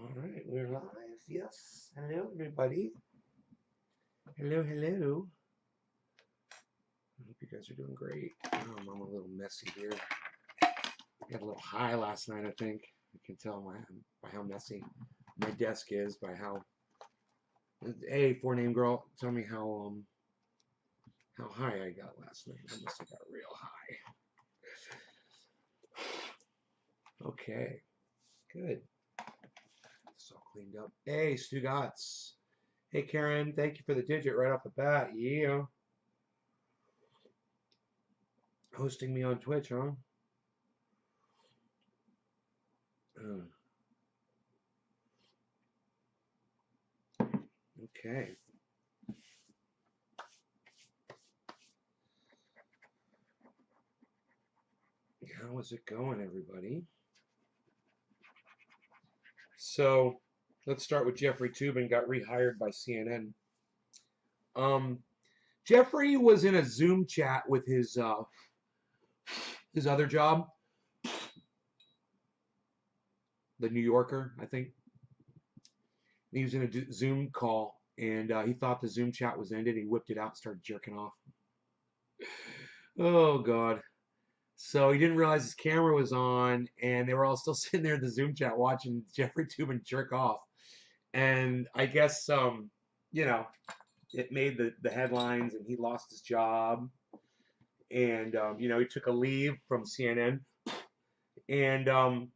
All right, we're live. Yes. Hello, everybody. Hello, hello. I hope you guys are doing great. I'm a little messy here. I got a little high last night, I think. You can tell by how messy my desk is, by how. Hey, four-name girl, tell me how high I got last night. I must have got real high. Okay, good. It's all cleaned up. Hey, Stugatz. Hey, Karen, thank you for the digit right off the bat. Yeah. Hosting me on Twitch, huh? Okay. How is it going, everybody? So, let's start with Jeffrey Toobin, got rehired by CNN. Jeffrey was in a Zoom chat with his other job, the New Yorker, I think. He was in a Zoom call, and he thought the Zoom chat was ended. He whipped it out and started jerking off. Oh, God. So he didn't realize his camera was on, and they were all still sitting there in the Zoom chat watching Jeffrey Toobin jerk off. And I guess, you know, it made the headlines, and he lost his job. And, he took a leave from CNN. And,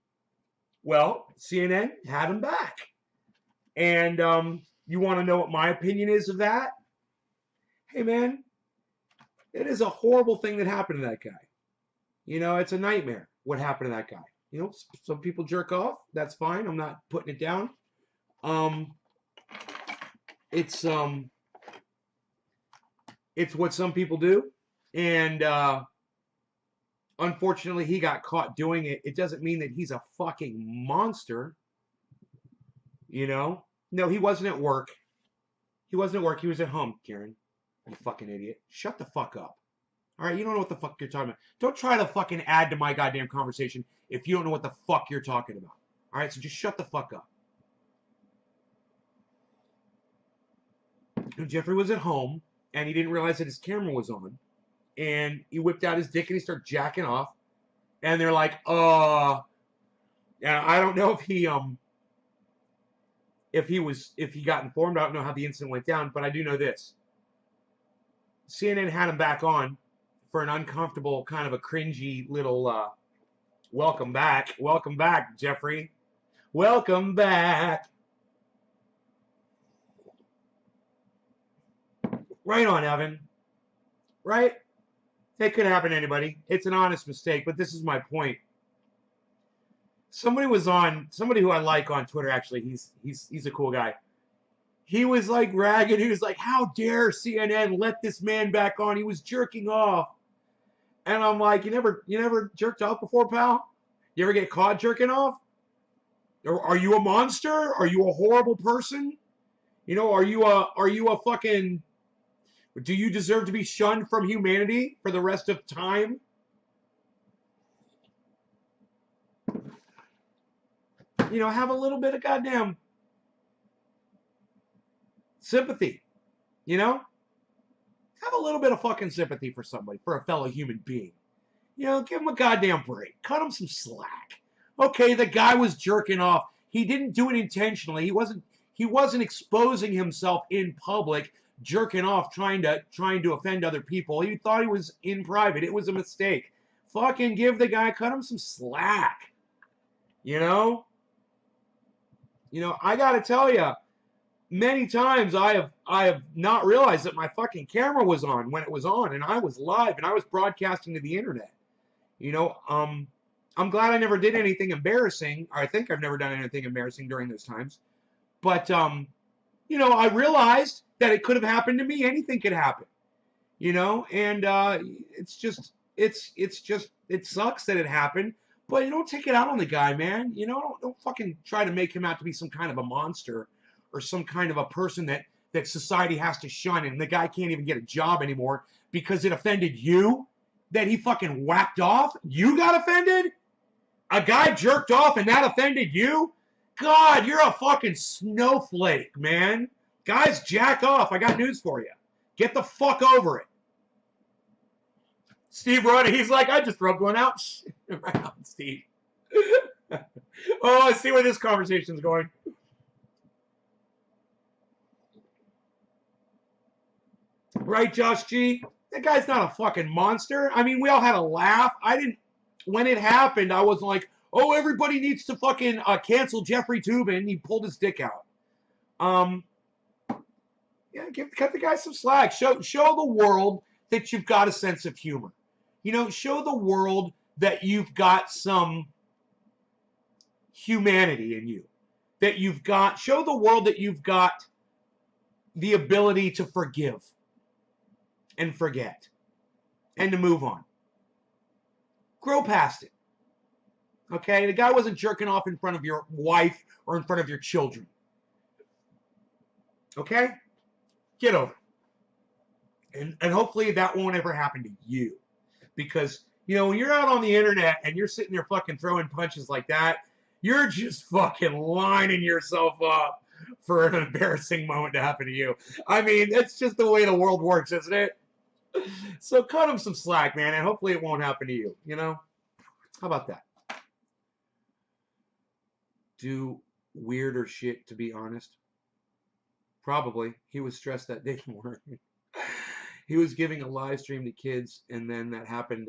well, CNN had him back. And you want to know what my opinion is of that? Hey, man, it is a horrible thing that happened to that guy. It's a nightmare what happened to that guy. Some people jerk off. That's fine. I'm not putting it down. Um, it's it's what some people do, and unfortunately, he got caught doing it. It doesn't mean that he's a fucking monster. No, he wasn't at work. He wasn't at work. He was at home, Karen. You fucking idiot. Shut the fuck up. All right, you don't know what the fuck you're talking about. Don't try to fucking add to my goddamn conversation if you don't know what the fuck you're talking about. All right, so just shut the fuck up. Jeffrey was at home, and he didn't realize that his camera was on, and he whipped out his dick and he started jacking off, and they're like, yeah, I don't know if he got informed. I don't know how the incident went down, but I do know this. CNN had him back on for an uncomfortable, kind of a cringy little welcome back. Welcome back, Jeffrey. Welcome back. Right on, Evan. Right? It could happen to anybody. It's an honest mistake, but this is my point. Somebody who I like on Twitter, actually. He's a cool guy. He was like ragging. He was like, how dare CNN let this man back on? He was jerking off. And I'm like, you never jerked off before, pal? You ever get caught jerking off? Or are you a monster? Are you a horrible person? Are you a fucking, do you deserve to be shunned from humanity for the rest of time? Have a little bit of goddamn sympathy. Have a little bit of fucking sympathy for somebody, for a fellow human being. Give him a goddamn break. Cut him some slack. Okay, the guy was jerking off. He didn't do it intentionally. He wasn't exposing himself in public, jerking off, trying to offend other people. He thought he was in private. It was a mistake. Fucking cut him some slack. I gotta tell you, many times I have not realized that my fucking camera was on when it was on, and I was live and I was broadcasting to the internet. I'm glad I never did anything embarrassing. I think I've never done anything embarrassing during those times. But I realized that it could have happened to me. Anything could happen. And it sucks that it happened. But you don't take it out on the guy, man. Don't fucking try to make him out to be some kind of a monster or some kind of a person that society has to shun, and the guy can't even get a job anymore because it offended you, that he fucking whacked off. You got offended? A guy jerked off and that offended you? God, you're a fucking snowflake, man. Guys, jack off. I got news for you. Get the fuck over it. Steve Roddy, he's like, I just rubbed one out. Right out, Steve. Oh, I see where this conversation's going. Right, Josh G? That guy's not a fucking monster. I mean, we all had a laugh. I didn't, when it happened, I wasn't like, oh, everybody needs to fucking cancel Jeffrey Toobin. He pulled his dick out. Yeah, cut the guy some slack. Show the world that you've got a sense of humor. You know, show the world that you've got some humanity in you. That you've got, show the world that you've got the ability to forgive and forget and to move on. Grow past it. Okay? The guy wasn't jerking off in front of your wife or in front of your children. Okay? Get over it. And hopefully that won't ever happen to you. Because, you know, when you're out on the internet and you're sitting there fucking throwing punches like that, you're just fucking lining yourself up for an embarrassing moment to happen to you. I mean, that's just the way the world works, isn't it? So cut him some slack, man, and hopefully it won't happen to you, you know? How about that? Do weirder shit, to be honest. Probably. He was stressed that day more. He was giving a live stream to kids, and then that happened.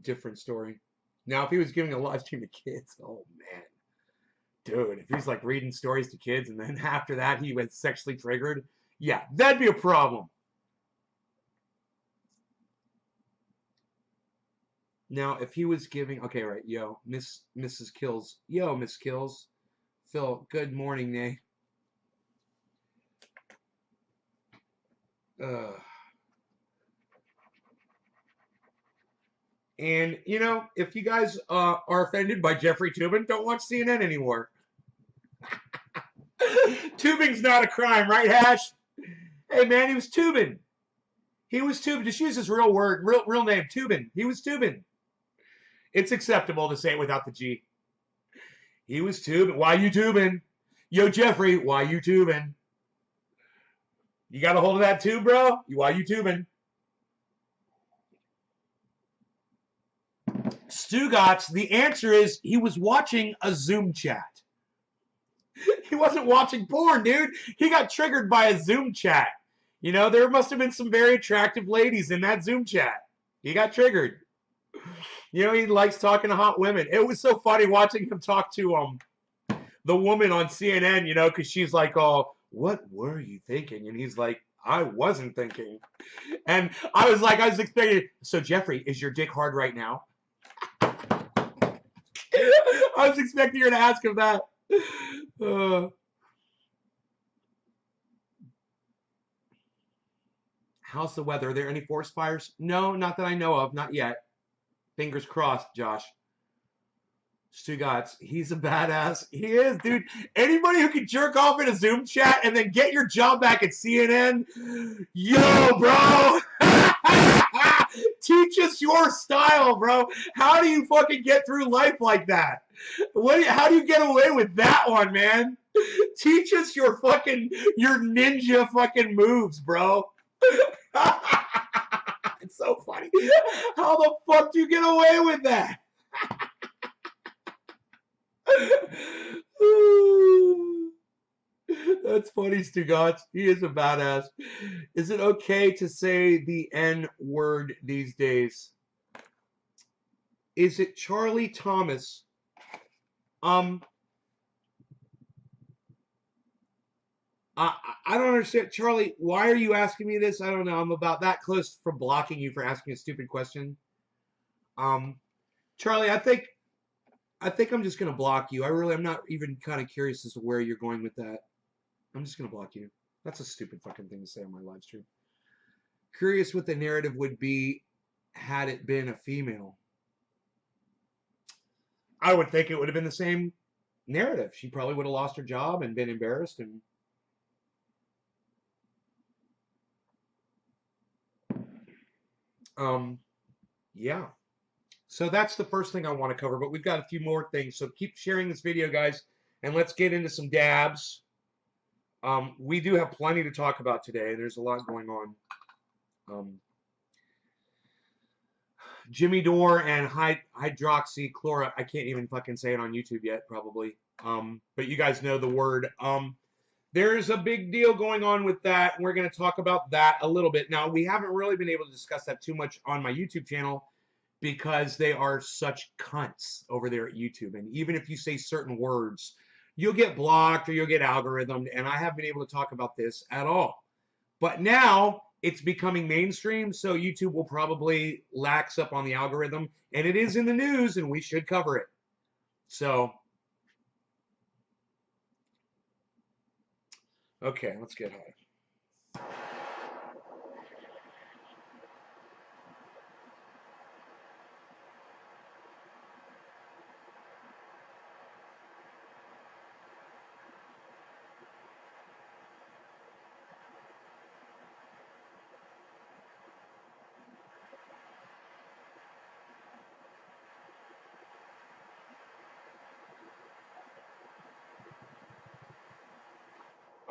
Different story. Now, if he was giving a live stream to kids, oh man. Dude, if he's like reading stories to kids and then after that he was sexually triggered, yeah, that'd be a problem. Now, if he was giving, okay, right, yo, Mrs. Kills, yo, Miss Kills, Phil, good morning, Nay. And, you know, if you guys are offended by Jeffrey Toobin, don't watch CNN anymore. Tubing's not a crime, right, Hash? Hey, man, he was tubing. He was tubing. Just use his real word, real name, Toobin. He was tubing. It's acceptable to say it without the G. He was tubing. Why you tubing? Yo, Jeffrey, why you tubing? You got a hold of that tube, bro? Why you tubing? Stugotz, the answer is he was watching a Zoom chat. He wasn't watching porn, dude. He got triggered by a Zoom chat. You know, there must have been some very attractive ladies in that Zoom chat. He got triggered. You know, he likes talking to hot women. It was so funny watching him talk to the woman on CNN, you know, because she's like, oh, what were you thinking? And he's like, I wasn't thinking. And I was expecting, so Jeffrey, is your dick hard right now? I was expecting her to ask him that. How's the weather? Are there any forest fires? No, not that I know of. Not yet. Fingers crossed, Josh. Stugotz, he's a badass. He is, dude. Anybody who can jerk off in a Zoom chat and then get your job back at CNN, yo, bro. Teach us your style, bro. How do you fucking get through life like that? How do you get away with that one, man? Teach us your ninja fucking moves, bro. It's so funny. How the fuck do you get away with that? That's funny, Stugotz. He is a badass. Is it okay to say the N word these days? Is it Charlie Thomas? I don't understand. Charlie, why are you asking me this? I don't know. I'm about that close from blocking you for asking a stupid question. Charlie, I think I'm just gonna block you. I'm not even kind of curious as to where you're going with that. I'm just gonna block you. That's a stupid fucking thing to say on my live stream. Curious what the narrative would be had it been a female. I would think it would have been the same narrative. She probably would have lost her job and been embarrassed and yeah. So that's the first thing I want to cover, but we've got a few more things. So keep sharing this video, guys, and let's get into some dabs. We do have plenty to talk about today. There's a lot going on. Jimmy Dore and hydroxychloroquine. I can't even fucking say it on YouTube yet, probably. But you guys know the word. There's a big deal going on with that. And we're going to talk about that a little bit. Now, we haven't really been able to discuss that too much on my YouTube channel because they are such cunts over there at YouTube. And even if you say certain words, you'll get blocked or you'll get algorithmed. And I haven't been able to talk about this at all. But now it's becoming mainstream, so YouTube will probably lax up on the algorithm. And it is in the news, and we should cover it. So, okay, let's get high.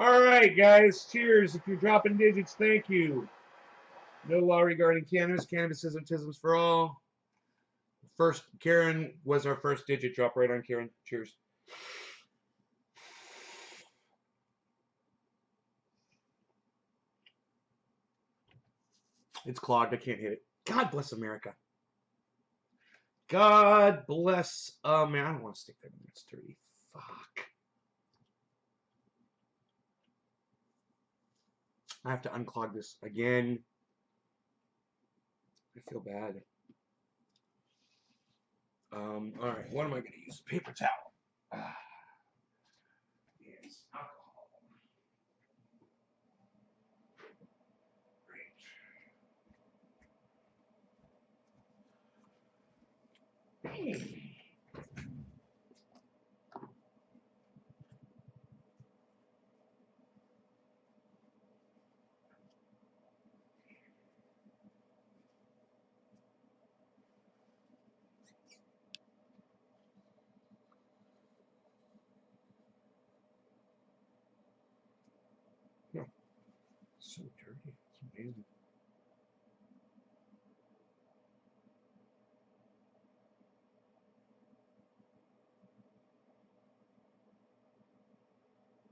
All right, guys. Cheers. If you're dropping digits, thank you. No law regarding cannabis. Cannabisism, tisms for all. First, Karen was our first digit drop. Right on, Karen. Cheers. It's clogged. I can't hit it. God bless America. God bless America. I don't want to stick that in. It's dirty. Fuck. I have to unclog this again. I feel bad. All right, what am I going to use? Paper towel. Yes, alcohol. Great. Yeah, so dirty. It's amazing.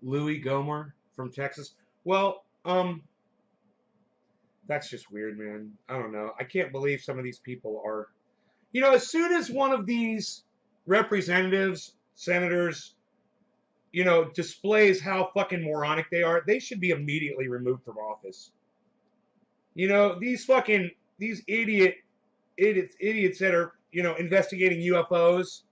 Louis Gomer from Texas. Well, that's just weird, man. I don't know. I can't believe some of these people are. You know, as soon as one of these representatives, senators, displays how fucking moronic they are, they should be immediately removed from office. These idiots that are, investigating UFOs,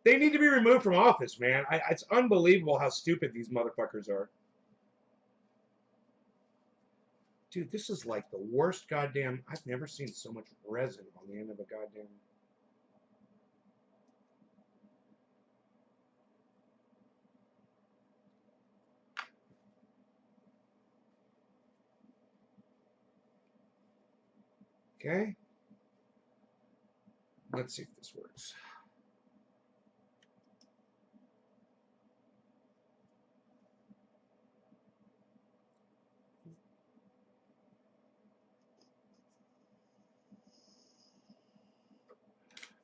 they need to be removed from office, man. It's unbelievable how stupid these motherfuckers are. Dude, this is like the worst goddamn. I've never seen so much resin on the end of a goddamn. Okay. Let's see if this works.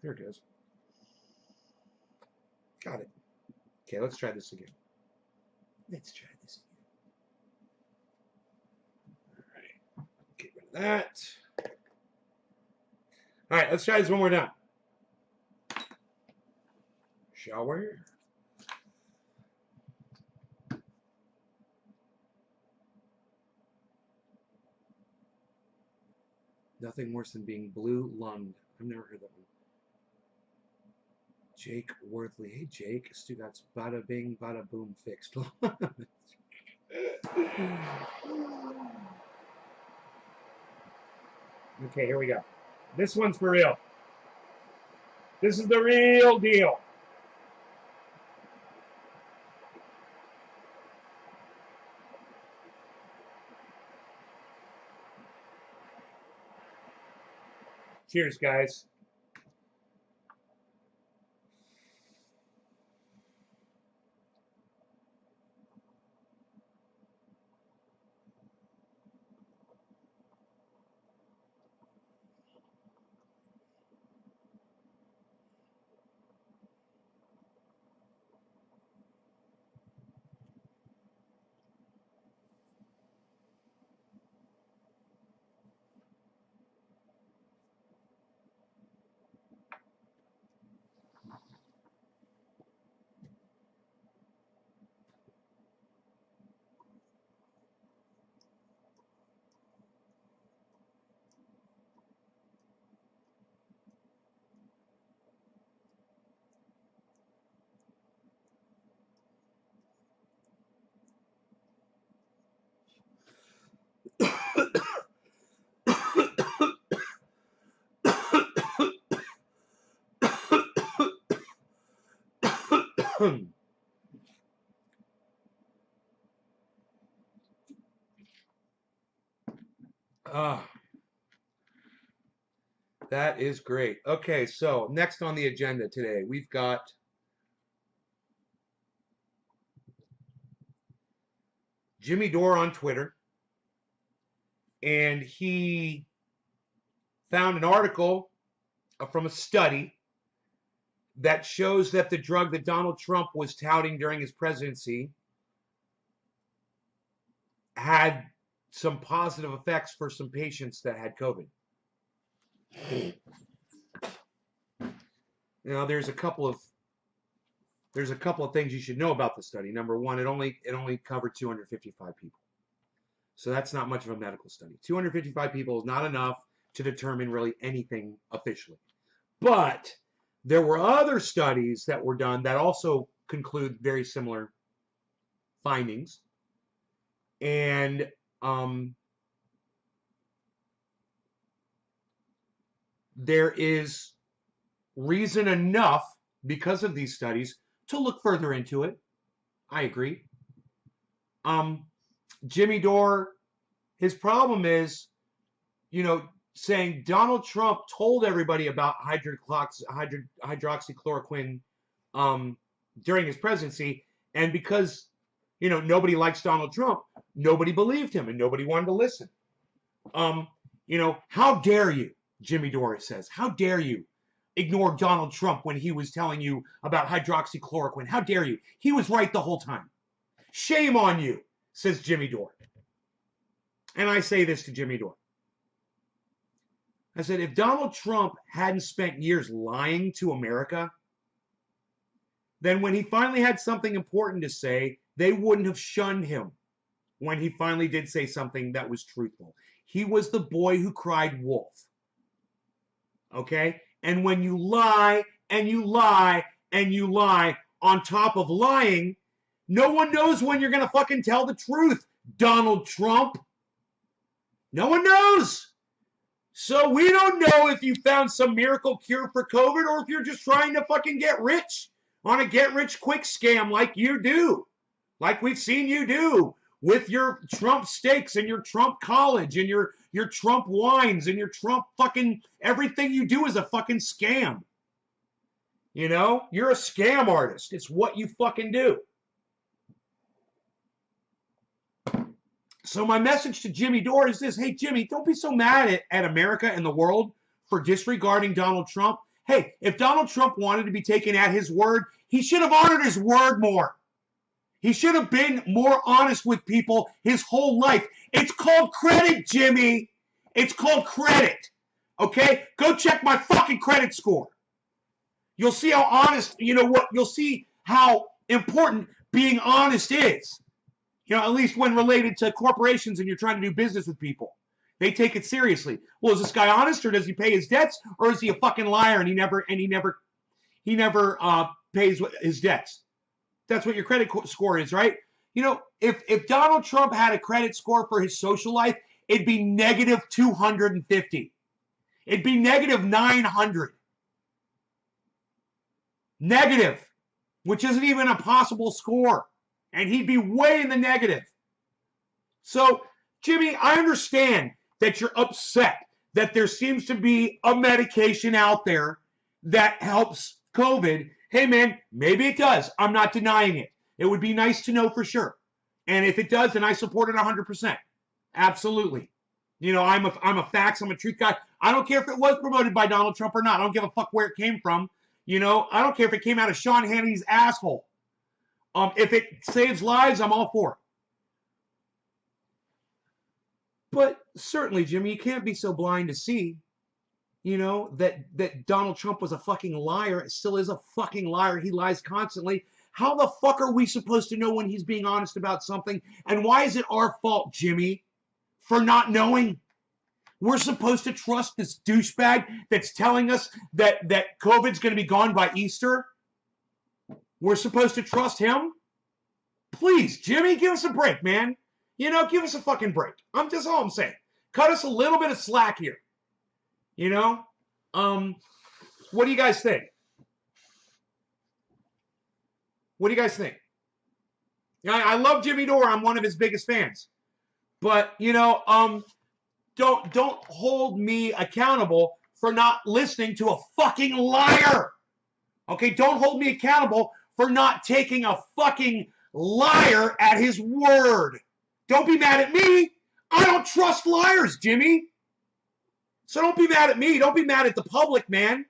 There it goes. Got it. Okay, let's try this again. Let's try this again. All right. Get rid of that. All right, let's try this one more time. Shall we? Nothing worse than being blue lunged. I've never heard that one. Jake Worthley. Hey, Jake. Stu got bada bing, bada boom fixed. Okay, here we go. This one's for real. This is the real deal. Cheers, guys. Ah, that is great. Okay, so next on the agenda today, we've got Jimmy Dore on Twitter, and he found an article from a study that shows that the drug that Donald Trump was touting during his presidency had some positive effects for some patients that had COVID. Now, there's a couple of things you should know about the study. Number one, it only covered 255 people. So that's not much of a medical study. 255 people is not enough to determine really anything officially. But there were other studies that were done that also conclude very similar findings. And there is reason enough because of these studies to look further into it. I agree. Jimmy Dore, his problem is, saying Donald Trump told everybody about hydroxychloroquine during his presidency, and because nobody likes Donald Trump, nobody believed him and nobody wanted to listen. How dare you, Jimmy Dore says, how dare you ignore Donald Trump when he was telling you about hydroxychloroquine? How dare you? He was right the whole time. Shame on you, says Jimmy Dore. And I say this to Jimmy Dore. I said, if Donald Trump hadn't spent years lying to America, then when he finally had something important to say, they wouldn't have shunned him when he finally did say something that was truthful. He was the boy who cried wolf. Okay? And when you lie and you lie and you lie on top of lying, no one knows when you're going to fucking tell the truth, Donald Trump. No one knows. So we don't know if you found some miracle cure for COVID or if you're just trying to fucking get rich on a get-rich-quick scam like you do. Like we've seen you do with your Trump steaks and your Trump college and your Trump wines and your Trump fucking everything you do is a fucking scam. You're a scam artist. It's what you fucking do. So my message to Jimmy Dore is this. Hey, Jimmy, don't be so mad at America and the world for disregarding Donald Trump. Hey, if Donald Trump wanted to be taken at his word, he should have honored his word more. He should have been more honest with people his whole life. It's called credit, Jimmy. It's called credit. Okay? Go check my fucking credit score. You'll see how honest, you'll see how important being honest is. At least when related to corporations and you're trying to do business with people. They take it seriously. Well, is this guy honest, or does he pay his debts, or is he a fucking liar and he never pays his debts? That's what your credit score is, right? If Donald Trump had a credit score for his social life, it'd be negative 250. It'd be negative 900. Negative, which isn't even a possible score. And he'd be way in the negative. So, Jimmy, I understand that you're upset that there seems to be a medication out there that helps COVID. Hey, man, maybe it does. I'm not denying it. It would be nice to know for sure. And if it does, then I support it 100%. Absolutely. I'm a facts, I'm a truth guy. I don't care if it was promoted by Donald Trump or not. I don't give a fuck where it came from. I don't care if it came out of Sean Hannity's asshole. If it saves lives, I'm all for it. But certainly, Jimmy, you can't be so blind to see, that Donald Trump was a fucking liar. It still is a fucking liar. He lies constantly. How the fuck are we supposed to know when he's being honest about something? And why is it our fault, Jimmy, for not knowing? We're supposed to trust this douchebag that's telling us that COVID's going to be gone by Easter? We're supposed to trust him? Please, Jimmy, give us a break, man. Give us a fucking break. That's all I'm saying. Cut us a little bit of slack here. What do you guys think? What do you guys think? I love Jimmy Dore. I'm one of his biggest fans. But, don't hold me accountable for not listening to a fucking liar. Okay, don't hold me accountable for not taking a fucking liar at his word. Don't be mad at me. I don't trust liars, Jimmy. So don't be mad at me. Don't be mad at the public, man.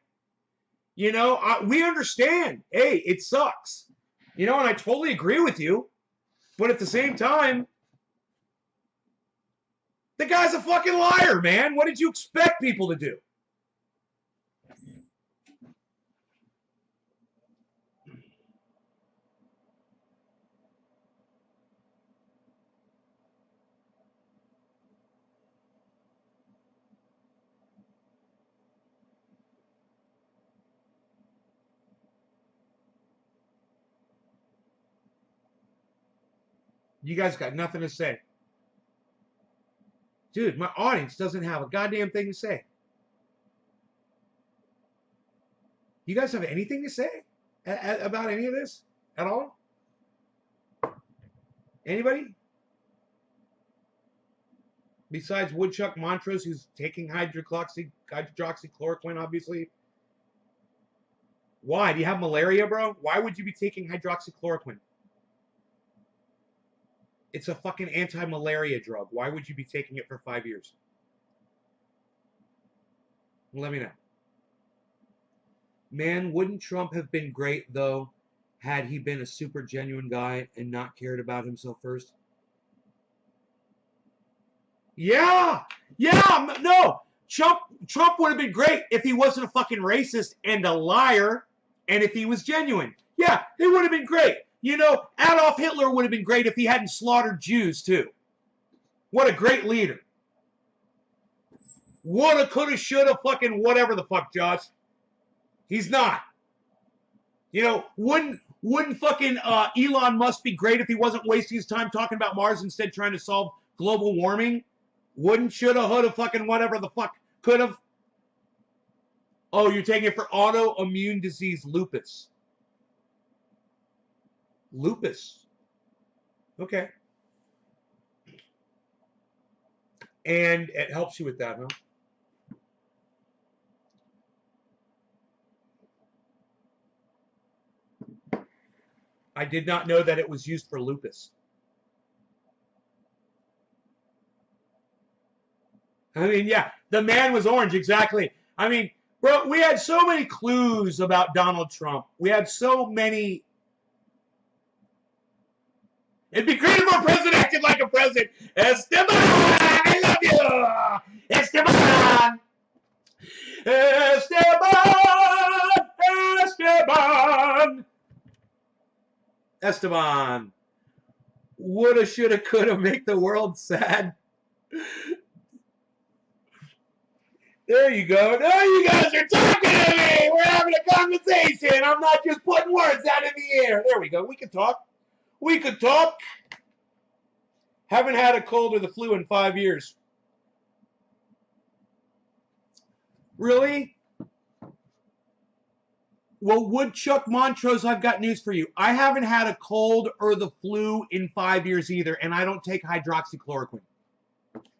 We understand. Hey, it sucks. And I totally agree with you. But at the same time, the guy's a fucking liar, man. What did you expect people to do? You guys got nothing to say. Dude, my audience doesn't have a goddamn thing to say. You guys have anything to say about any of this at all? Anybody? Besides Woodchuck Montrose, who's taking hydroxychloroquine, obviously. Why? Do you have malaria, bro? Why would you be taking hydroxychloroquine? It's a fucking anti-malaria drug. Why would you be taking it for 5 years? Let me know. Man, wouldn't Trump have been great, though, had he been a super genuine guy and not cared about himself first? Yeah! Yeah! No! Trump would have been great if he wasn't a fucking racist and a liar, and if he was genuine. Yeah, it would have been great. Adolf Hitler would have been great if he hadn't slaughtered Jews, too. What a great leader. Woulda, coulda, shoulda, fucking whatever the fuck, Josh. He's not. Wouldn't fucking Elon Musk be great if he wasn't wasting his time talking about Mars instead trying to solve global warming? Wouldn't, shoulda, woulda, fucking whatever the fuck could have. Oh, you're taking it for autoimmune disease, lupus. Lupus. Okay. And it helps you with that, huh? I did not know that it was used for lupus. I mean, yeah, the man was orange, exactly. I mean, bro, we had so many clues about Donald Trump. We had so many. It'd be great if our president acted like a president. Esteban, I love you. Esteban. Esteban. Esteban. Esteban. Woulda, shoulda, coulda make the world sad. There you go. Now you guys are talking to me. We're having a conversation. I'm not just putting words out in the air. There we go. We can talk. We could talk. Haven't had a cold or the flu in 5 years. Really? Well, Woodchuck Montrose, I've got news for you. I haven't had a cold or the flu in 5 years either, and I don't take hydroxychloroquine.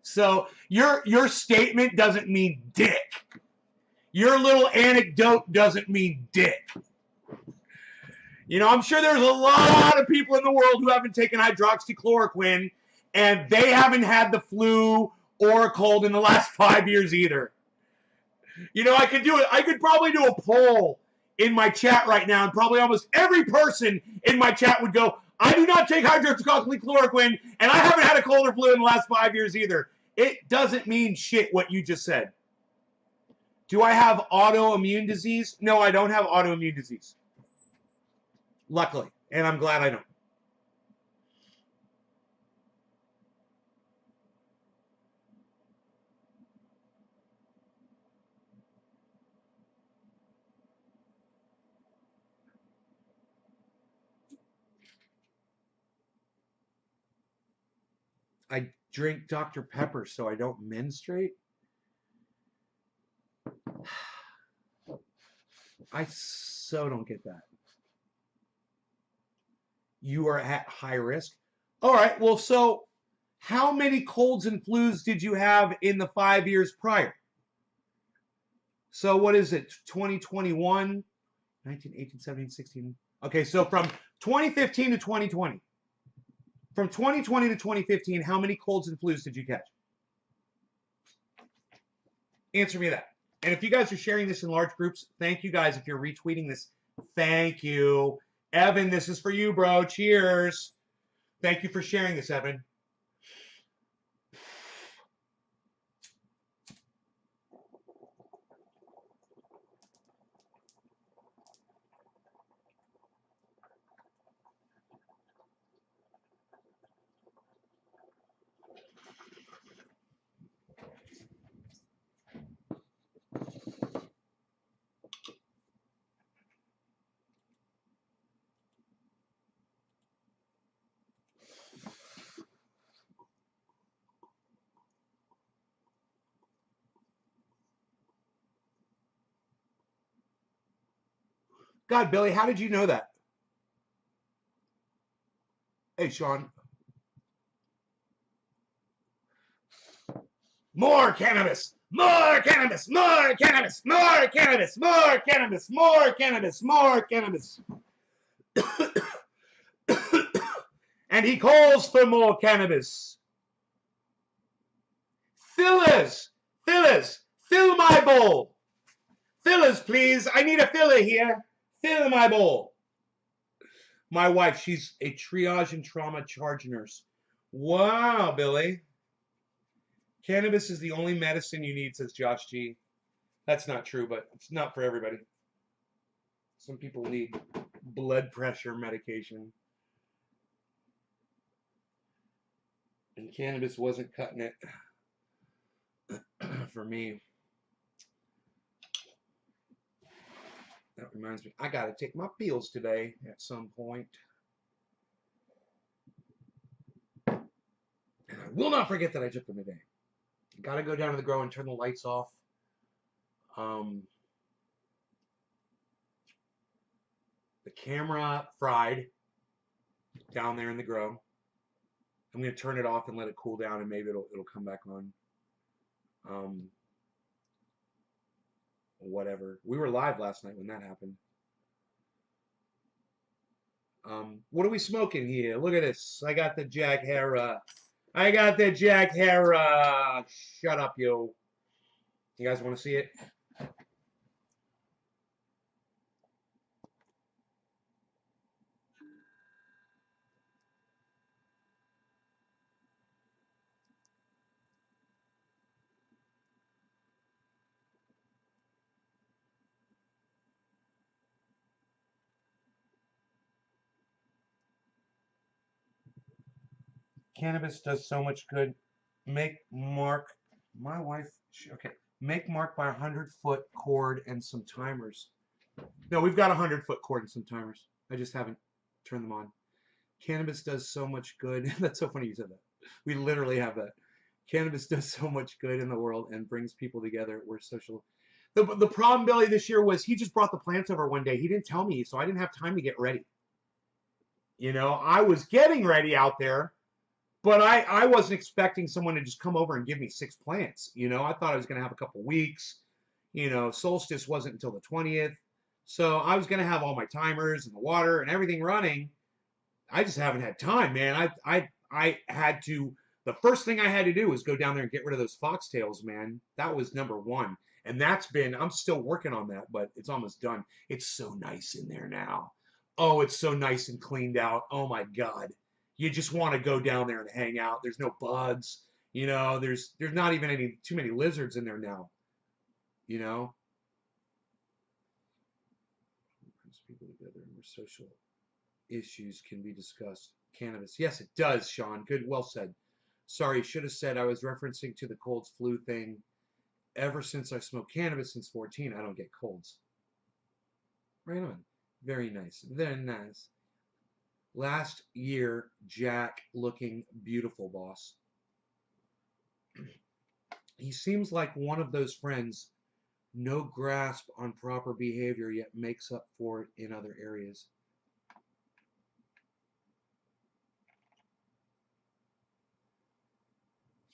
So your statement doesn't mean dick. Your little anecdote doesn't mean dick. I'm sure there's a lot of people in the world who haven't taken hydroxychloroquine, and they haven't had the flu or a cold in the last 5 years either. I could do it. I could probably do a poll in my chat right now, and probably almost every person in my chat would go, I do not take hydroxychloroquine, and I haven't had a cold or flu in the last 5 years either. It doesn't mean shit what you just said. Do I have autoimmune disease? No, I don't have autoimmune disease. Luckily, and I'm glad I don't. I drink Dr. Pepper so I don't menstruate. I so don't get that. you are at high risk. All right, well, so how many colds and flus did you have in the 5 years prior? So what is it? 2021, 19, 18, 17, 16. Okay, so from 2015 to 2020. From 2020 to 2015, how many colds and flus did you catch? Answer me that. And if you guys are sharing this in large groups, thank you guys. If you're retweeting this, thank you. Evan, this is for you, bro. Cheers. Thank you for sharing this, Evan. God, Billy, how did you know that? Hey, Sean. More cannabis! More cannabis! More cannabis! More cannabis! More cannabis! More cannabis! More cannabis! And he calls for more cannabis. Fillers! Fillers! Fill my bowl! Fillers, please! I need a filler here! Fill my bowl! My wife, she's a triage and trauma charge nurse. Wow, Billy. Cannabis is the only medicine you need, says Josh G. That's not true, but it's not for everybody. Some people need blood pressure medication. And cannabis wasn't cutting it for me. That reminds me, I gotta take my pills today at some point. And I will not forget that I took them today. Gotta go down to the grow and turn the lights off. The camera fried down there in the grow. I'm gonna turn it off and let it cool down, and maybe it'll come back on. Whatever. We were live last night when that happened. What are we smoking here? Look at this. I got the Jack Herer. I got the Jack Herer. Shut up, you. You guys want to see it? Cannabis does so much good. Make Mark, my wife, okay, make Mark buy a 100-foot cord and some timers. No, we've got a 100-foot cord and some timers. I just haven't turned them on. Cannabis does so much good. That's so funny you said that. We literally have that. Cannabis does so much good in the world and brings people together. We're social. The problem, Billy, this year was he just brought the plants over one day. He didn't tell me, so I didn't have time to get ready. You know, I was getting ready out there, but I wasn't expecting someone to just come over and give me 6 plants. You know, I thought I was going to have a couple weeks. You know, solstice wasn't until the 20th. So I was going to have all my timers and the water and everything running. I just haven't had time, man. I had to. The first thing I had to do was go down there and get rid of those foxtails, man. That was number one, and that's been. I'm still working on that, but it's almost done. It's so nice in there now. Oh, it's so nice and cleaned out. Oh my God, you just want to go down there and hang out. There's no bugs, you know. There's not even any too many lizards in there now, you know. Brings people together and we're social. Issues can be discussed. Cannabis. Yes, it does, Sean. Good. Well said. Sorry, should have said I was referencing to the colds flu thing. Ever since I smoked cannabis since 14, I don't get colds. Right on. Very nice. Very nice. Last year, Jack looking beautiful, boss. He seems like one of those friends, no grasp on proper behavior, yet makes up for it in other areas.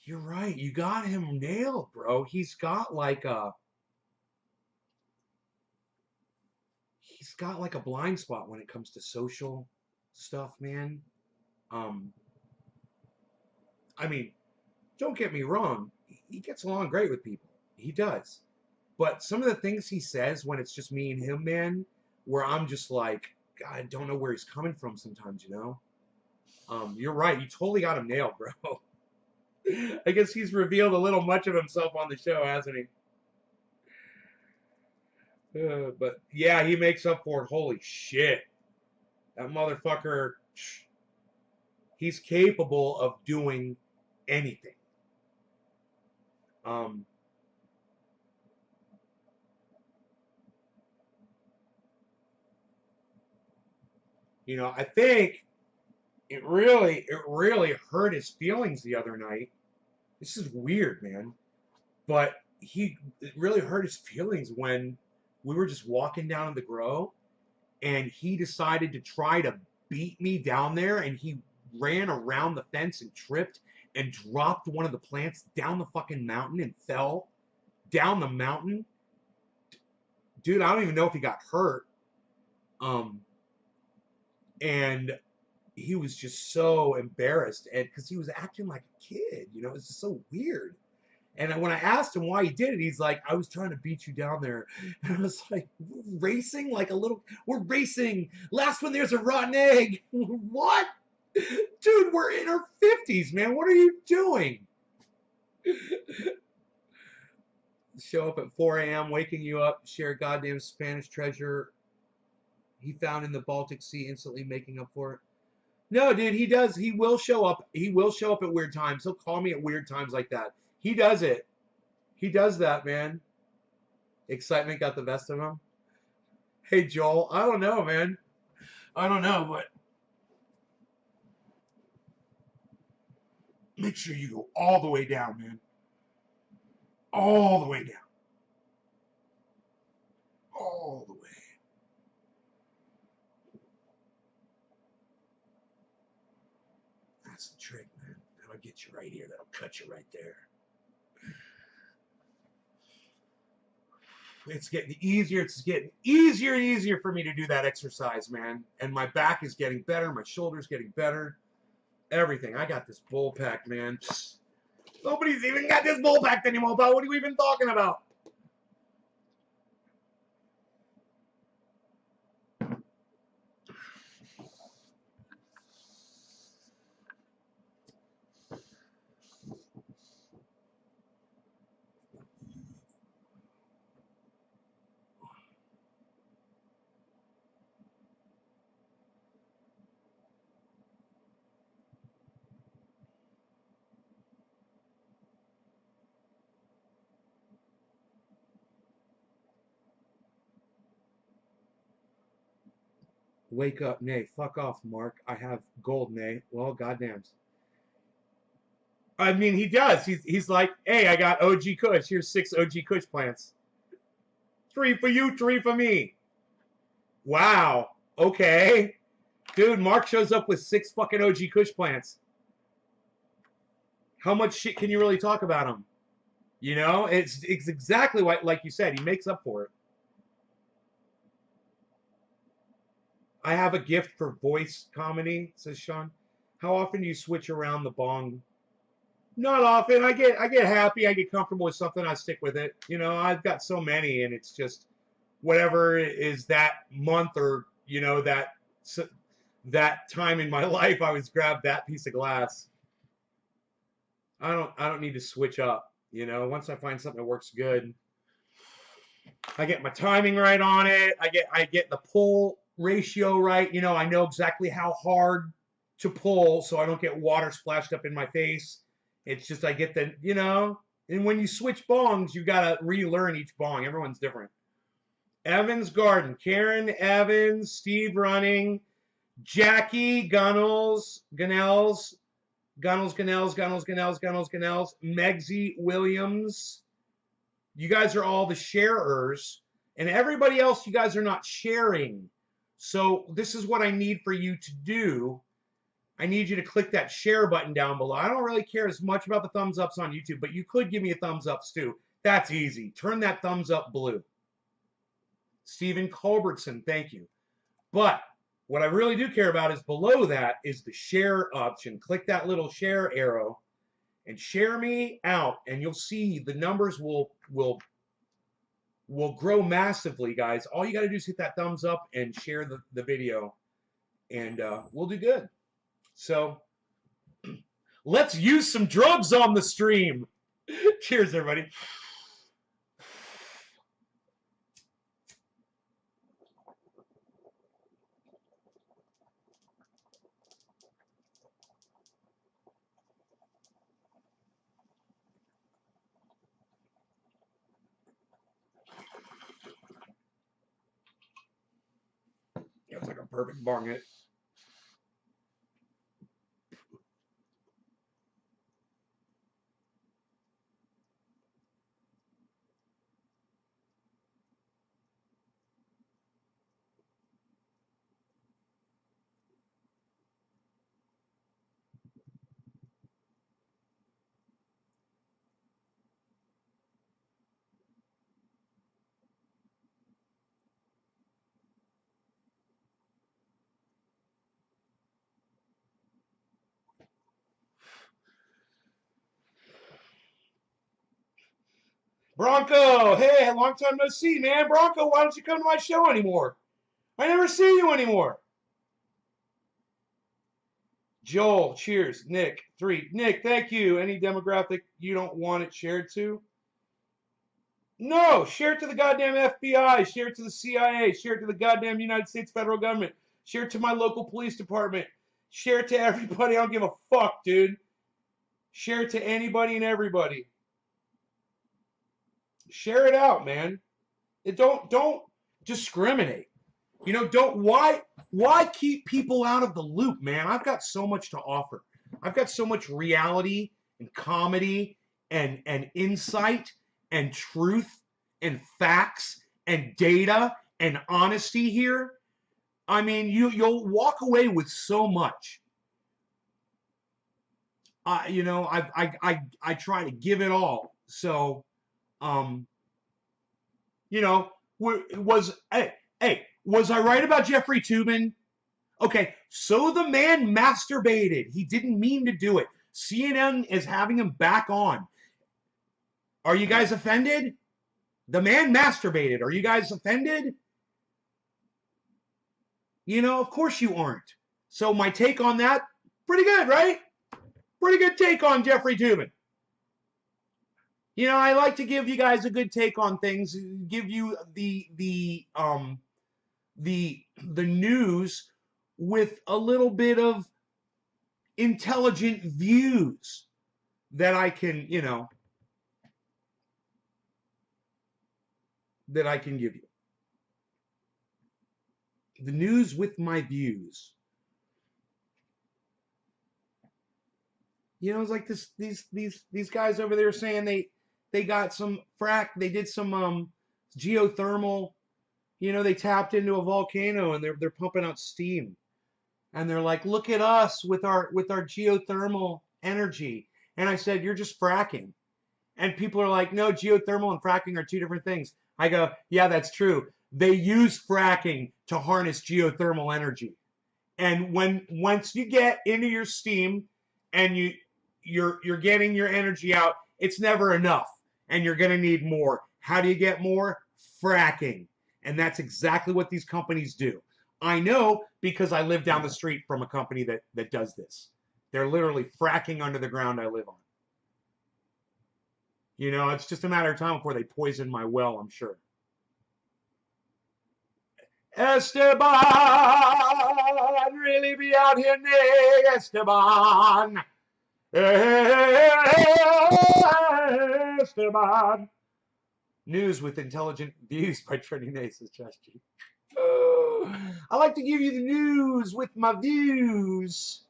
You're right. You got him nailed, bro. He's got like a blind spot when it comes to social stuff, man. Um, I mean, don't get me wrong. He gets along great with people. He does. But some of the things he says when it's just me and him, man, where I'm just like, God, I don't know where he's coming from sometimes, you know? You're right. You totally got him nailed, bro. I guess he's revealed a little much of himself on the show, hasn't he? But yeah, he makes up for it. Holy shit. That motherfucker, he's capable of doing anything. Um, I think it really hurt his feelings the other night. This is weird, man. But it really hurt his feelings when we were just walking down the grow and he decided to try to beat me down there and he ran around the fence and tripped and dropped one of the plants down the fucking mountain and fell down the mountain. Dude, I don't even know if he got hurt. Um, and he was just so embarrassed and because he was acting like a kid, it's just so weird. And when I asked him why he did it, he's like, I was trying to beat you down there. And I was like, racing like a little, we're racing. Last one, there's a rotten egg. What? Dude, we're in our 50s, man. What are you doing? Show up at 4 a.m., waking you up, share a goddamn Spanish treasure he found in the Baltic Sea, instantly making up for it. No, dude, he does. He will show up. He will show up at weird times. He'll call me at weird times like that. He does it. He does that, man. Excitement got the best of him. Hey, Joel, I don't know, man. I don't know, but make sure you go all the way down, man. All the way down. All the way. That's the trick, man. That'll get you right here. That'll cut you right there. It's getting easier. It's getting easier and easier for me to do that exercise, man. And my back is getting better. My shoulder's getting better. Everything. I got this bull pack, man. Nobody's even got this bull packed anymore, but what are we even talking about? Wake up, nay. Fuck off, Mark. I have gold, nay. Well, goddamn. I mean, he does. He's like, hey, I got OG Kush. Here's 6 OG Kush plants. 3 for you, 3 for me. Wow. Okay. Dude, Mark shows up with 6 fucking OG Kush plants. How much shit can you really talk about him? It's exactly like you said. He makes up for it. I have a gift for voice comedy, says Sean. How often do you switch around the bong? Not often. I get happy. I get comfortable with something. I stick with it. I've got so many, and it's just whatever is that month or that time in my life. I always grab that piece of glass. I don't need to switch up. Once I find something that works good, I get my timing right on it. I get the pull ratio right. I know exactly how hard to pull so I don't get water splashed up in my face. It's just I get and when you switch bongs, you gotta relearn each bong. Everyone's different. Evans Garden, Karen Evans, Steve Running, Jackie Gunnels, Megsy Williams. You guys are all the sharers, and everybody else, you guys are not sharing. So this is what I need for you to do. I need you to click that share button down below. I don't really care as much about the thumbs ups on YouTube, but you could give me a thumbs ups too. That's easy. Turn that thumbs up blue. Stephen Culbertson, thank you. But what I really do care about is below that is the share option. Click that little share arrow and share me out, and you'll see the numbers will grow massively, guys. All you got to do is hit that thumbs up and share the video, and we'll do good. So let's use some drugs on the stream. Cheers, everybody. Yeah, it's like a perfect bong hit. Bronco, hey, long time no see, man. Bronco, why don't you come to my show anymore? I never see you anymore. Joel, cheers. Nick, 3. Nick, thank you. Any demographic you don't want it shared to? No, share it to the goddamn FBI, share it to the CIA, share it to the goddamn United States federal government, share it to my local police department, share it to everybody. I don't give a fuck, dude. Share it to anybody and everybody. Share it out, man. Don't discriminate. You know, don't why keep people out of the loop, man? I've got so much to offer. I've got so much reality and comedy and insight and truth and facts and data and honesty here. I mean, you'll walk away with so much. You know, I try to give it all. So, you know, was I right about Jeffrey Toobin? Okay, so the man masturbated. He didn't mean to do it. CNN is having him back on. Are you guys offended? The man masturbated. Are you guys offended? You know, of course you aren't. So my take on that, pretty good, right? Pretty good take on Jeffrey Toobin. You know, I like to give you guys a good take on things, give you the news with a little bit of intelligent views that I can, you know, that I can give you. The news with my views. You know, it's like these guys over there saying they got some they did some geothermal, you know, they tapped into a volcano and they're pumping out steam. And they're like, "Look at us with our geothermal energy." And I said, "You're just fracking." And people are like, "No, geothermal and fracking are two different things." I go, "Yeah, that's true. They use fracking to harness geothermal energy. And once you get into your steam and you're getting your energy out, it's never enough. And you're gonna need more. How do you get more? Fracking. And that's exactly what these companies do. I know because I live down the street from a company that does this. They're literally fracking under the ground I live on. You know, it's just a matter of time before they poison my well, I'm sure. Esteban, really be out here, Nick Esteban. Esteban. News with intelligent views by Trending Aces, Josh G. I like to give you the news with my views.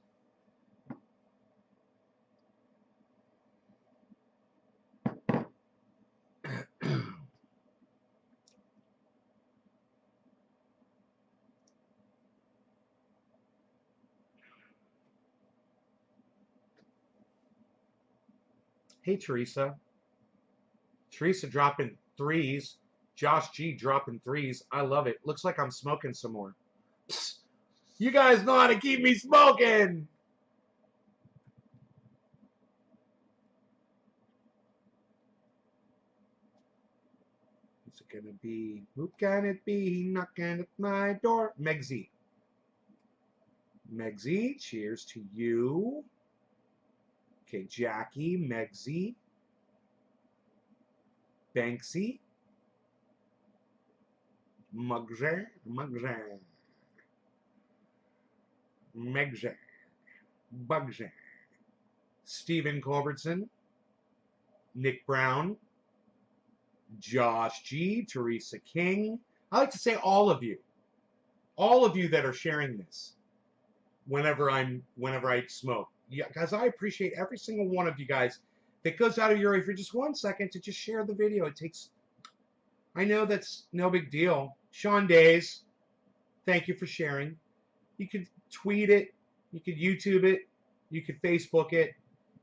Hey, Teresa. Teresa dropping threes. Josh G dropping threes. I love it. Looks like I'm smoking some more. Psst. You guys know how to keep me smoking. What's it gonna be? Who can it be knocking at my door? Megzy. Megzy, cheers to you. Okay, Jackie, Megzy, Banksy, Mugger, Megzer, Bugzer, Stephen Culbertson, Nick Brown, Josh G, Teresa King. I like to say all of you that are sharing this whenever I smoke. Yeah, guys, I appreciate every single one of you guys that goes out of your way for just 1 second to just share the video. It takes, I know that's no big deal. Sean Days, thank you for sharing. You could tweet it, you could YouTube it, you could Facebook it,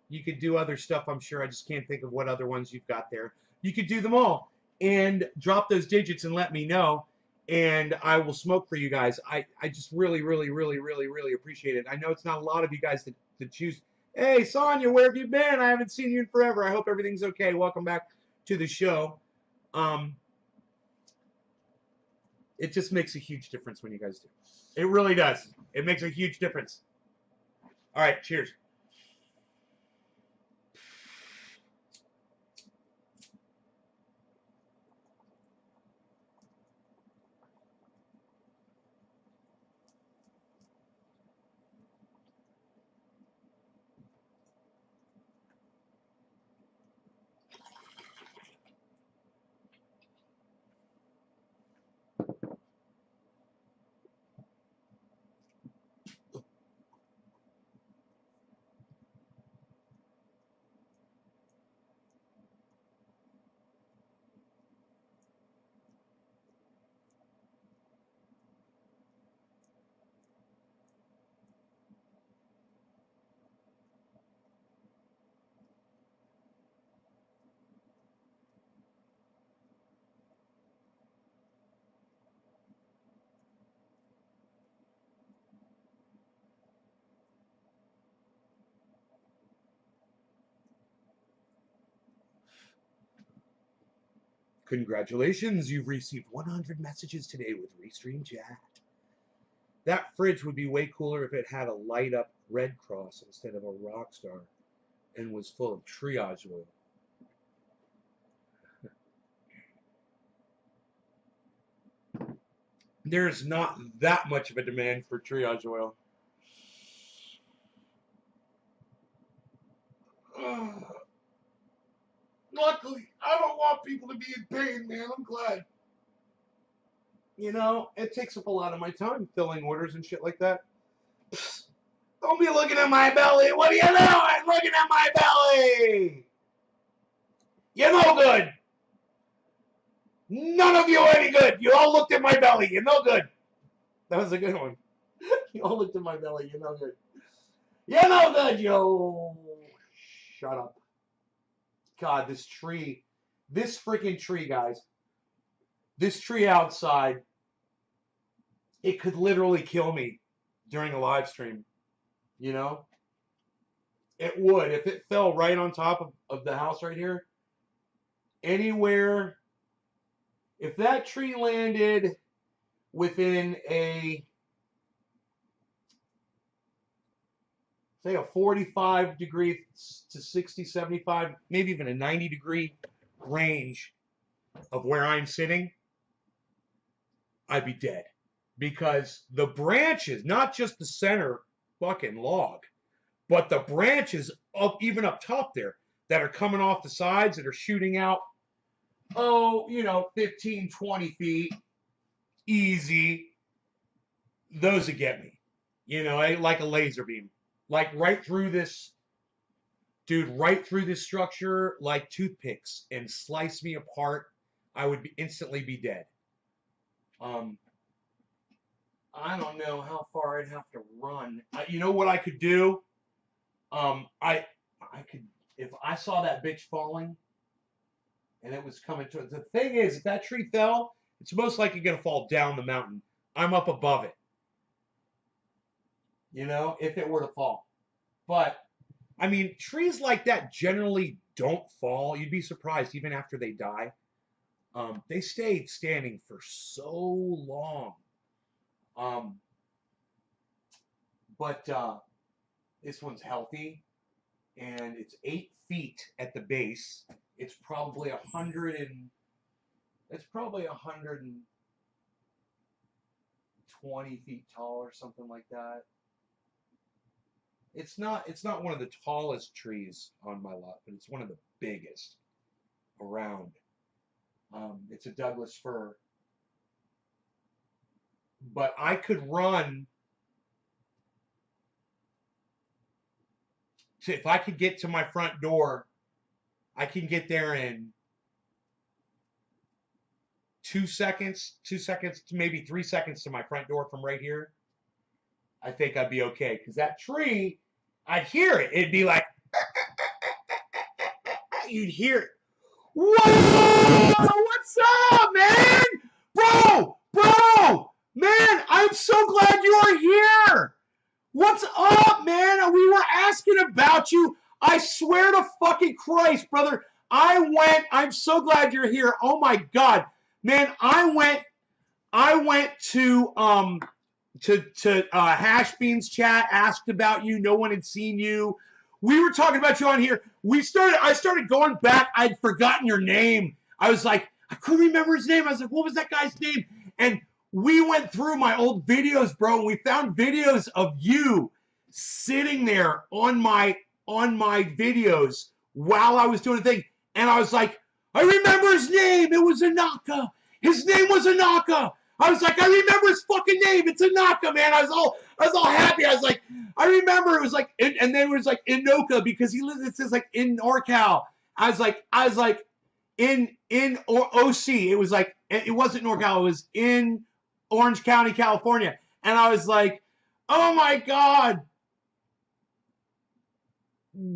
you could do other stuff, I'm sure. I just can't think of what other ones you've got there. You could do them all and drop those digits and let me know, and I will smoke for you guys. I just really, really, really, really, really appreciate it. I know it's not a lot of you guys that choose. Hey, Sonia, where have you been? I haven't seen you in forever. I hope everything's okay. Welcome back to the show. It just makes a huge difference when you guys do. It really does. It makes a huge difference. All right, cheers. Congratulations, you've received 100 messages today with Restream Chat. That fridge would be way cooler if it had a light up red cross instead of a rock star and was full of triage oil. There's not that much of a demand for triage oil. Luckily, I don't want people to be in pain, man. I'm glad. You know, it takes up a lot of my time filling orders and shit like that. Don't be looking at my belly. What are you doing? Looking at my belly. You're no good. None of you are any good. You all looked at my belly. You're no good. That was a good one. You all looked at my belly. You're no good. You're no good, yo. Shut up. God, this tree. This freaking tree, guys. This tree outside. It could literally kill me during a live stream. You know? It would. If it fell right on top of the house right here. Anywhere. If that tree landed within a, say, a 45 degree to 60, 75, maybe even a 90-degree range of where I'm sitting, I'd be dead. Because the branches, not just the center fucking log, but the branches up, even up top there, that are coming off the sides, that are shooting out, 15, 20 feet, easy, those would get me. Like a laser beam. Like right through this, dude, right through this structure, like toothpicks, and slice me apart. I would instantly be dead. I don't know how far I'd have to run. You know what I could do? I could if I saw that bitch falling and it was coming to the thing is, if that tree fell, it's most likely gonna fall down the mountain. I'm up above it, you know, if it were to fall. But I mean, trees like that generally don't fall. You'd be surprised even after they die. They stayed standing for so long. Um, but this one's healthy, and it's 8 feet at the base. It's probably 120 feet tall or something like that. It's not one of the tallest trees on my lot, but it's one of the biggest around. It's a Douglas fir, but I could run to, if I could get to my front door, I can get there in 2 seconds, 2 seconds to maybe 3 seconds to my front door from right here. I think I'd be okay because that tree, I'd hear it. It'd be like, you'd hear it. Whoa! What's up, man? Bro, man, I'm so glad you are here. What's up, man? We were asking about you. I swear to fucking Christ, brother. I'm so glad you're here. Oh my God. Man, I went to Hash Beans chat, asked about you. No one had seen you. We were talking about you on here. I started going back. I'd forgotten your name. I was like, I couldn't remember his name. I was like, what was that guy's name? And we went through my old videos, bro, and we found videos of you sitting there on my videos while I was doing a thing. And I was like, I remember his name. It was Anaka. His name was Anaka. I was like, I remember his fucking name. It's Anaka, man. I was all happy. I was like, I remember it was like, and then it was like Inoka because he lives. It says like in NorCal. I was like in OC. It was like it wasn't NorCal. It was in Orange County, California. And I was like, oh my God,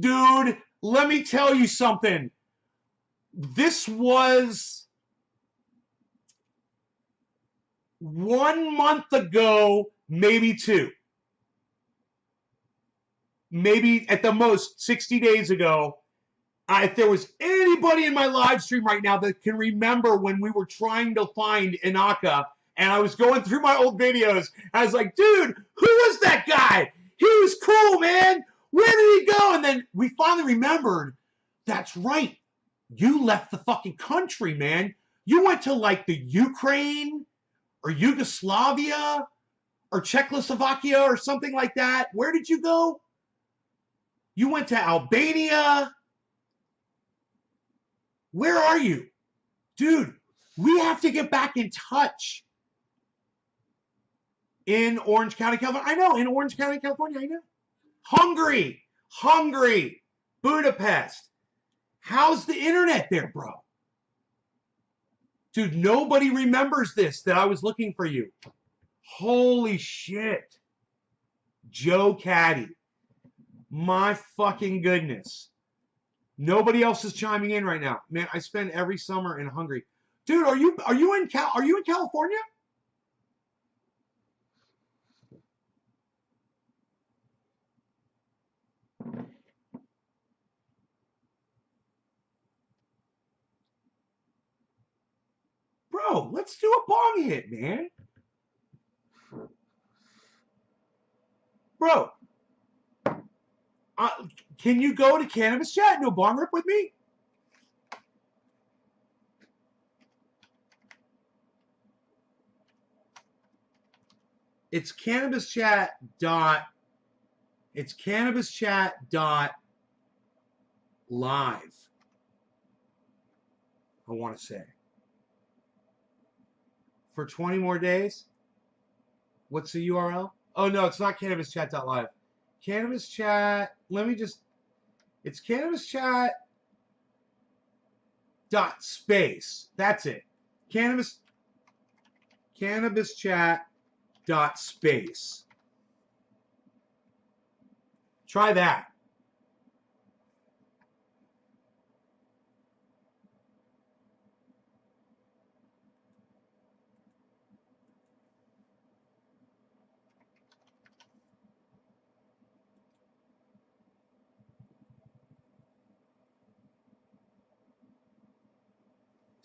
dude. Let me tell you something. This was 1 month ago, maybe two. Maybe at the most 60 days ago. If there was anybody in my live stream right now that can remember when we were trying to find Inaka, and I was going through my old videos, I was like, dude, who was that guy? He was cool, man. Where did he go? And then we finally remembered, that's right. You left the fucking country, man. You went to like the Ukraine or Yugoslavia or Czechoslovakia or something like that. Where did you go? You went to Albania. Where are you? Dude, we have to get back in touch. In Orange County, California. I know, in Orange County, California, I know. Hungary, Budapest. How's the internet there, bro? Dude, nobody remembers this, that I was looking for you. Holy shit. Joe Caddy. My fucking goodness. Nobody else is chiming in right now. Man, I spend every summer in Hungary. Dude, are you in California? Bro, let's do a bong hit, man. Bro, can you go to Cannabis Chat and do a bong rip with me? It's cannabischat dot. It's cannabischat dot live. I want to say for 20 more days. What's the URL? Oh no, it's not cannabischat.live. Cannabis Chat. Let me just. It's cannabischat dot space. That's it. Cannabischat dot space. Try that.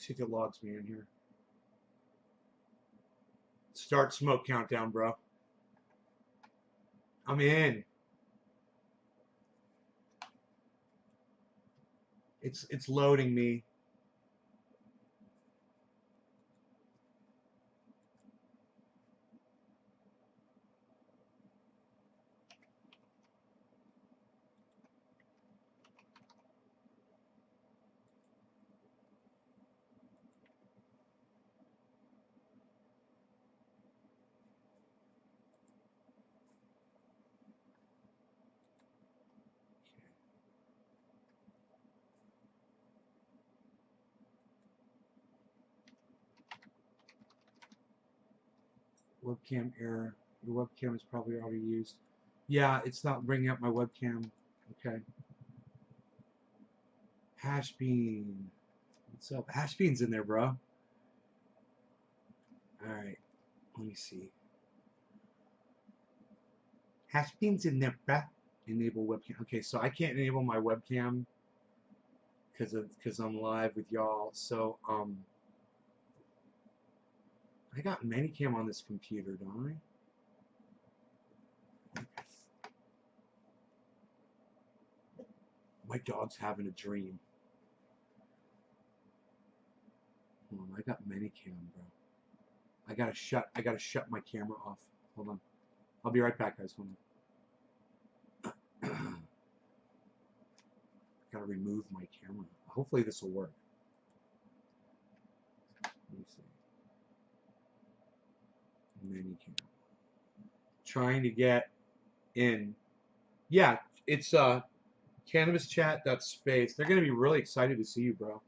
See if it logs me in here. Start smoke countdown, bro. I'm in. It's loading me. Webcam error. Your webcam is probably already used. Yeah, it's not bringing up my webcam. Okay. Hashbean. What's up? Hashbean's in there, bro. Alright. Let me see. Hashbean's in there, bruh. Enable webcam. Okay, so I can't enable my webcam because I'm live with y'all. So I got Manycam on this computer, don't I? My dog's having a dream. Hold on, I got Manycam, bro. I gotta shut my camera off. Hold on. I'll be right back, guys. Hold on. Gotta remove my camera. Hopefully this will work. Let me see. Manycam. Trying to get in. Yeah, it's cannabischat.space. They're gonna be really excited to see you, bro.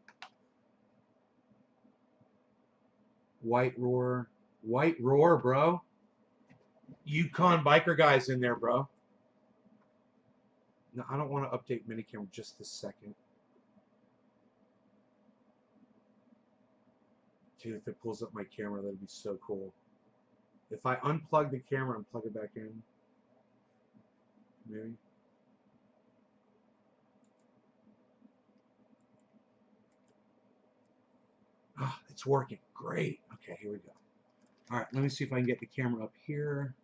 White Roar, bro. Yukon biker guys in there, bro. No, I don't want to update Manycam just this second. Dude, if it pulls up my camera, that'd be so cool. If I unplug the camera and plug it back in, maybe. Ah, oh, it's working. Great. Okay, here we go. All right, let me see if I can get the camera up here.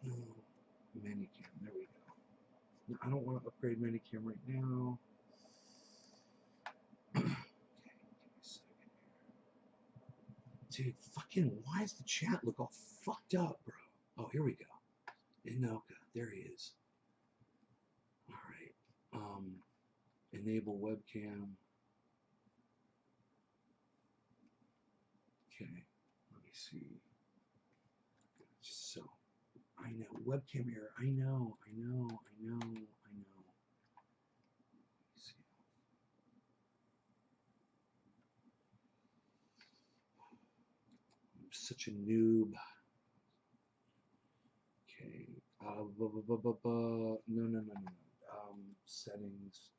No, Manycam. There we go. No, I don't want to upgrade Manycam right now. Okay, give me a second here. Dude, fucking, why does the chat look all fucked up, bro? Oh, here we go. Inoka, there he is. All right. Enable webcam. Okay, let me see. Just so I know webcam error. I know. See. I'm such a noob. Okay. No. Settings.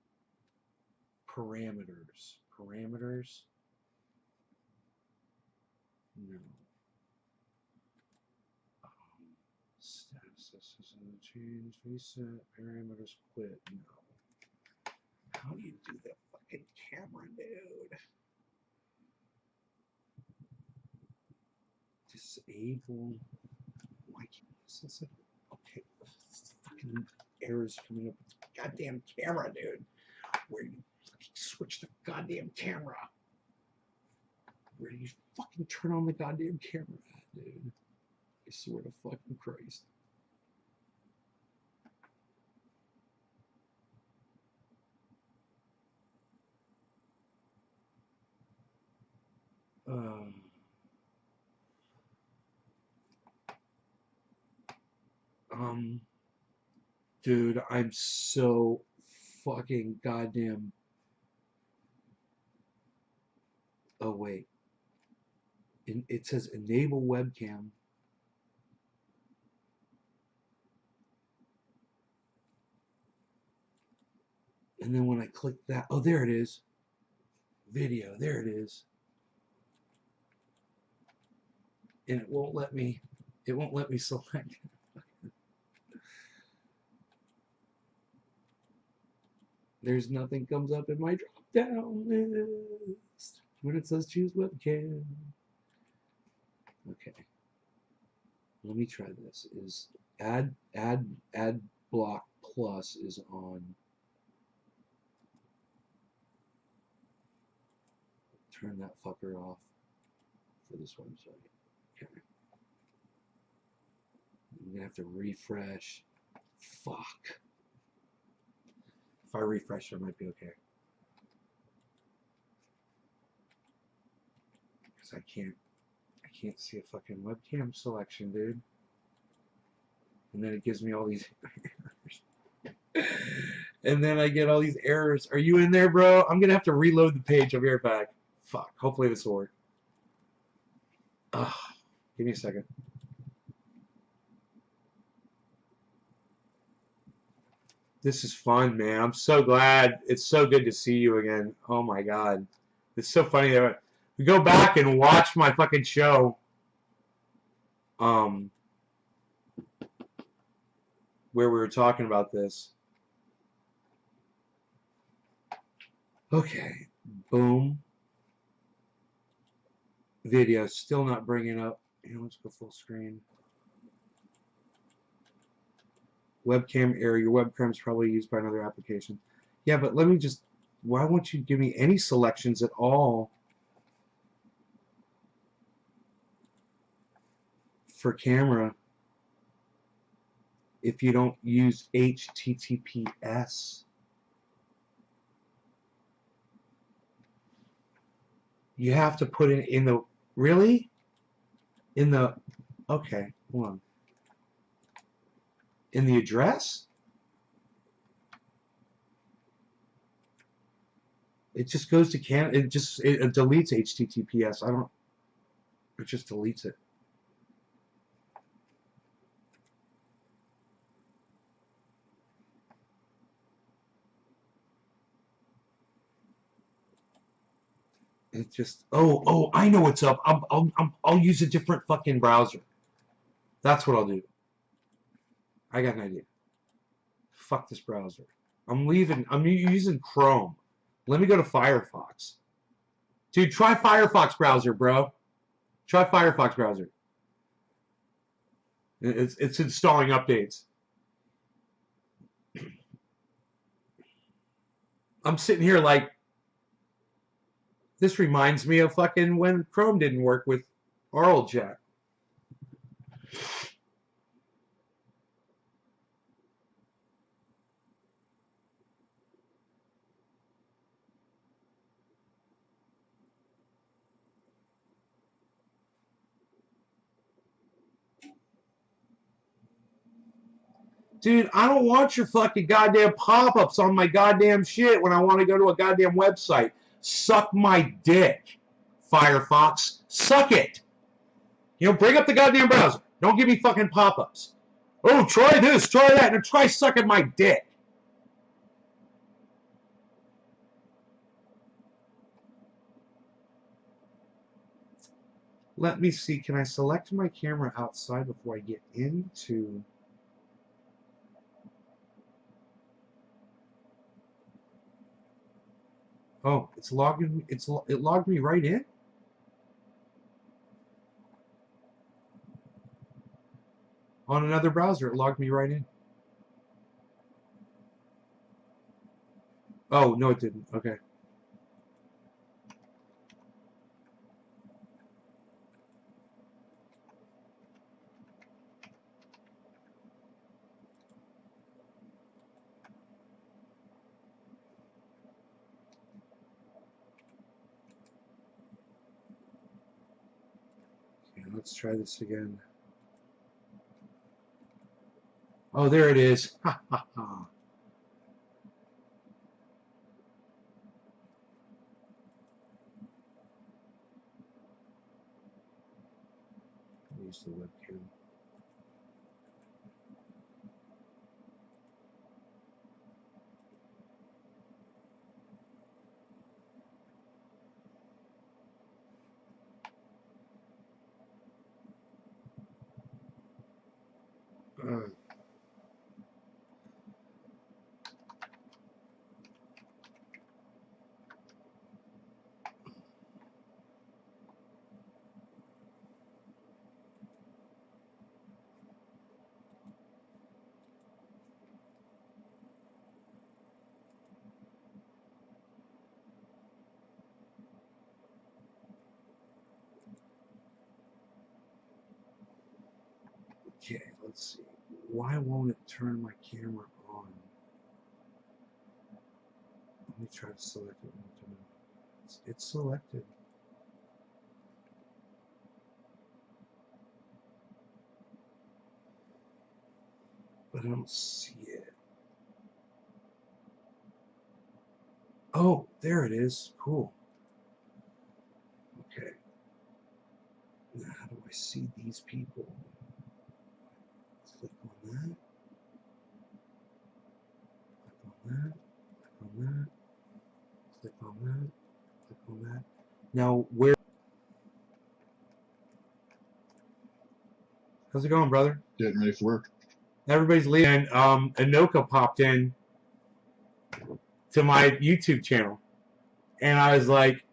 Parameters. No. Status change. Reset. Parameters. Quit. No. How do you do that fucking camera, dude? Disable. Why can't this? Okay. Fucking errors coming up with the goddamn camera, dude. Where do you switch the goddamn camera? Where do you fucking turn on the goddamn camera, dude? I swear to fucking Christ. Dude, I'm so fucking goddamn. Oh wait, it says enable webcam. And then when I click that, oh, there it is. Video, there it is. And it won't let me select There's nothing comes up in my drop down list when it says choose webcam. Okay. Let me try this. Is ad block plus is on. Turn that fucker off for this website. Okay. I'm gonna have to refresh. Fuck. If I refresh, it might be okay. Because I can't see a fucking webcam selection, dude. And then it gives me all these errors. And then I get all these errors. Are you in there, bro? I'm gonna have to reload the page. I'll be right back. Fuck. Hopefully this will work. Ugh. Give me a second. This is fun, man. I'm so glad. It's so good to see you again. Oh my god. It's so funny that we go back and watch my fucking show. Um, where we were talking about this. Okay. Boom. Video still not bringing up. Here, let's go full screen. Webcam error. Your webcam is probably used by another application. Yeah, but let me just. Why won't you give me any selections at all for camera if you don't use HTTPS? You have to put it in the. Really? In the. Okay, hold on. In the address? It just goes to it deletes HTTPS. I don't. It just deletes it. It just. Oh, I know what's up. I'll use a different fucking browser. That's what I'll do. I got an idea. Fuck this browser. I'm leaving. I'm using Chrome. Let me go to Firefox. Dude, try Firefox browser, bro. Try Firefox browser. It's installing updates. I'm sitting here like, this reminds me of fucking when Chrome didn't work with our old chat. Dude, I don't want your fucking goddamn pop-ups on my goddamn shit when I want to go to a goddamn website. Suck my dick, Firefox. Suck it. You know, bring up the goddamn browser. Don't give me fucking pop-ups. Oh, try this, try that, and try sucking my dick. Let me see. Can I select my camera outside before I get into... Oh, it's logging. It logged me right in. On another browser, it logged me right in. Oh, no, it didn't. Okay. Okay, let's try this again. Oh, there it is. Ha ha ha. Use the webcam. let's see. Why won't it turn my camera on? Let me try to select it one time. It's selected. But I don't see it. Oh, there it is. Cool. Okay. Now, how do I see these people? Click on that. Click on that. Click on that. Click on that. Click on that. Now, where? How's it going, brother? Getting ready for work. Everybody's leaving. Anoka popped in to my YouTube channel, and I was like,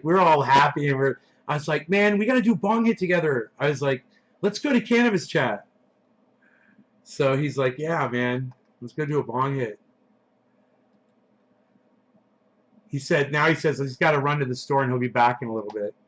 we're all happy, and I was like, man, we got to do Bong Hit together. I was like, let's go to Cannabis Chat. So he's like, yeah, man, let's go do a Bong Hit. He said, now he says he's got to run to the store and he'll be back in a little bit.